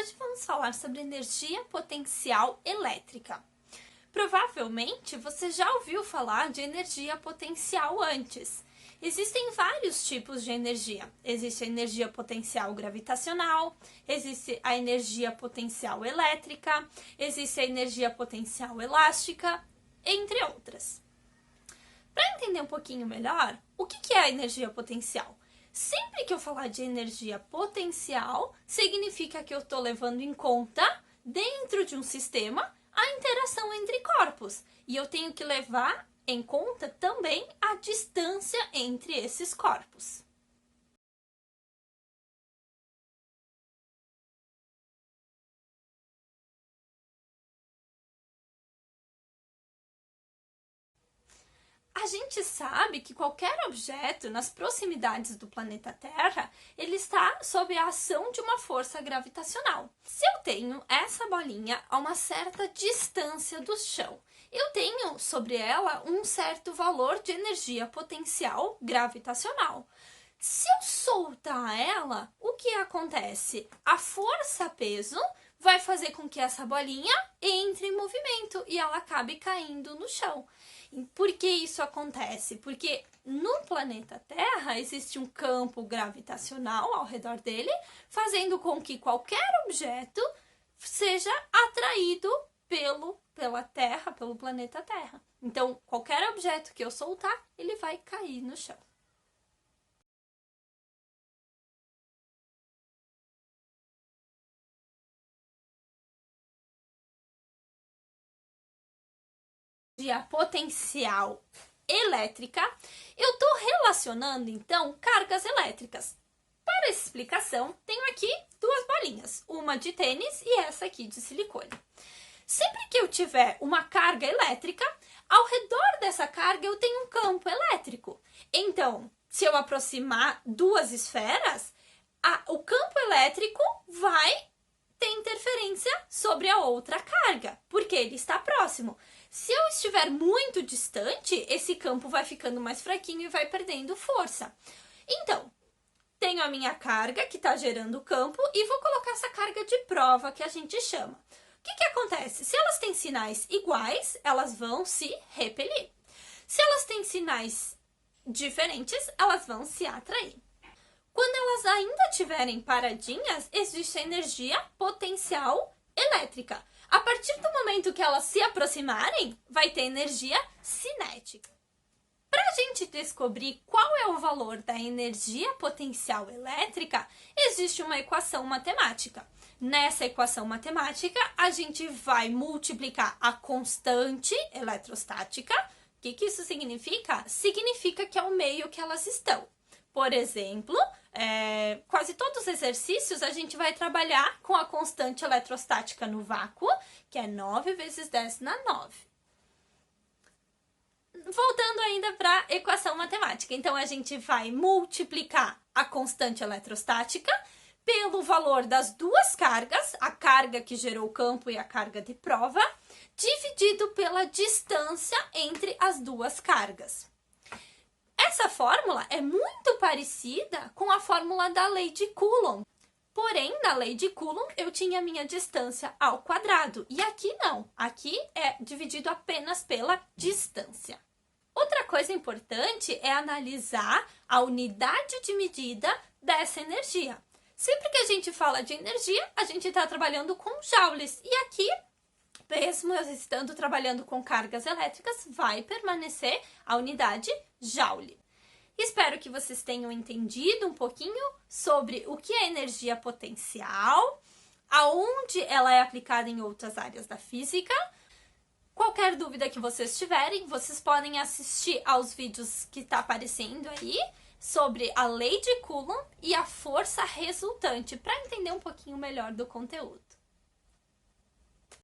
hoje vamos falar sobre energia potencial elétrica. Provavelmente você já ouviu falar de energia potencial antes. Existem vários tipos de energia. Existe a energia potencial gravitacional, existe a energia potencial elétrica, existe a energia potencial elástica, entre outras. Para entender um pouquinho melhor, o que é a energia potencial? Sempre que eu falar de energia potencial, significa que eu estou levando em conta, dentro de um sistema, a interação entre corpos. E eu tenho que levar em conta também a distância entre esses corpos. A gente sabe que qualquer objeto nas proximidades do planeta Terra, ele está sob a ação de uma força gravitacional. Se eu tenho essa bolinha a uma certa distância do chão, eu tenho sobre ela um certo valor de energia potencial gravitacional. Se eu soltar ela, o que acontece? A força-peso vai fazer com que essa bolinha entre em movimento e ela acabe caindo no chão. E por que isso acontece? Porque no planeta Terra existe um campo gravitacional ao redor dele, fazendo com que qualquer objeto seja atraído pela Terra, pelo planeta Terra. Então, qualquer objeto que eu soltar, ele vai cair no chão. Energia potencial elétrica, eu estou relacionando, então, cargas elétricas. Para essa explicação, tenho aqui duas bolinhas, uma de tênis e essa aqui de silicone. Sempre que eu tiver uma carga elétrica, ao redor dessa carga eu tenho um campo elétrico. Então, se eu aproximar duas esferas, o campo elétrico vai ter interferência sobre a outra carga, porque ele está próximo. Se eu estiver muito distante, esse campo vai ficando mais fraquinho e vai perdendo força. Então, tenho a minha carga que está gerando o campo e vou colocar essa carga de prova que a gente chama. O que acontece? Se elas têm sinais iguais, elas vão se repelir. Se elas têm sinais diferentes, elas vão se atrair. Quando elas ainda estiverem paradinhas, existe a energia potencial elétrica. A partir do momento que elas se aproximarem, vai ter energia cinética. Para a gente descobrir qual é o valor da energia potencial elétrica, existe uma equação matemática. Nessa equação matemática, a gente vai multiplicar a constante eletrostática. O que isso significa? Significa que é o meio que elas estão. Por exemplo, quase todos os exercícios a gente vai trabalhar com a constante eletrostática no vácuo, que é 9 vezes 10 na 9. Voltando ainda para a equação matemática. Então, a gente vai multiplicar a constante eletrostática pelo valor das duas cargas, a carga que gerou o campo e a carga de prova, dividido pela distância entre as duas cargas. Essa fórmula é muito parecida com a fórmula da lei de Coulomb. Porém, na lei de Coulomb, eu tinha a minha distância ao quadrado. E aqui não. Aqui é dividido apenas pela distância. Outra coisa importante é analisar a unidade de medida dessa energia. Sempre que a gente fala de energia, a gente está trabalhando com joules. E aqui, mesmo eu estando trabalhando com cargas elétricas, vai permanecer a unidade joule. Espero que vocês tenham entendido um pouquinho sobre o que é energia potencial, aonde ela é aplicada em outras áreas da física. Qualquer dúvida que vocês tiverem, vocês podem assistir aos vídeos que está aparecendo aí sobre a lei de Coulomb e a força resultante para entender um pouquinho melhor do conteúdo.